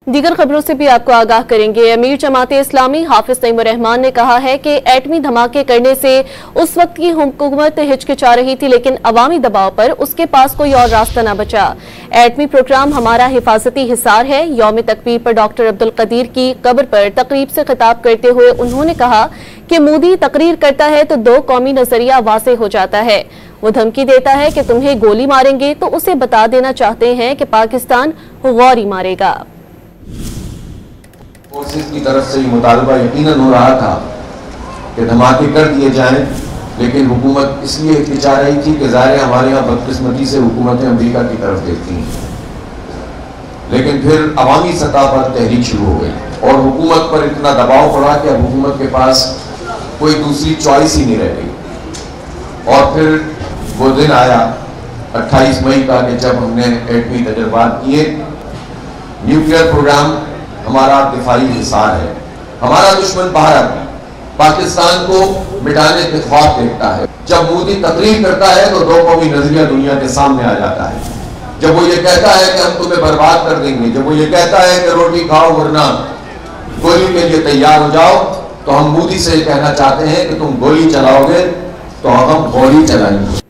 दीगर खबरों से भी आपको आगाह करेंगे। अमीर जमाते इस्लामी हाफिज तैमूर रहमान ने कहा है कि एटमी धमाके करने से उस वक्त की हुकूमत हिचकिचा रही थी, लेकिन अवामी दबाव पर उसके पास कोई और रास्ता न बचा। एटमी प्रोग्राम हमारा हिफाजती हिसार है। यौम तकबीर पर डॉक्टर अब्दुल कदीर की कब्र पर तकरीब से खिताब करते हुए उन्होंने कहा कि मोदी तकरीर करता है तो दो कौमी नजरिया वाज़े हो जाता है। वो धमकी देता है कि तुम्हें गोली मारेंगे तो उसे बता देना चाहते हैं कि पाकिस्तान गौरी मारेगा। फोर्सेस की तरफ से ये मुतालबा यकीनन हो रहा था कि धमाके कर दिए जाएं, लेकिन हुकूमत इसलिए हिचकिचा रही थी कि ज़ाहिर हमारे यहाँ बदकिस्मती से हुकूमतें अमेरिका की तरफ देखती हैं। लेकिन फिर अवामी सतह पर तहरीक शुरू हो गई और हुकूमत पर इतना दबाव पड़ा कि अब हुकूमत के पास कोई दूसरी चॉइस ही नहीं रह गई। और फिर वो दिन आया 28 मई का कि जब हमने एटमी तजर्बात किए। न्यूक्लियर प्रोग्राम हमारा दिफाई हिसार है। हमारा दुश्मन भारत पाकिस्तान को मिटाने के ख्वाब देखता है। जब मोदी तकरीर करता है तो दो कौमी नजरिया दुनिया के सामने आ जाता है। जब वो ये कहता है कि हम तुम्हें बर्बाद कर देंगे, जब वो ये कहता है कि रोटी खाओ वरना गोली के लिए तैयार हो जाओ, तो हम मोदी से कहना चाहते हैं कि तुम गोली चलाओगे तो हम गोली चलाएंगे।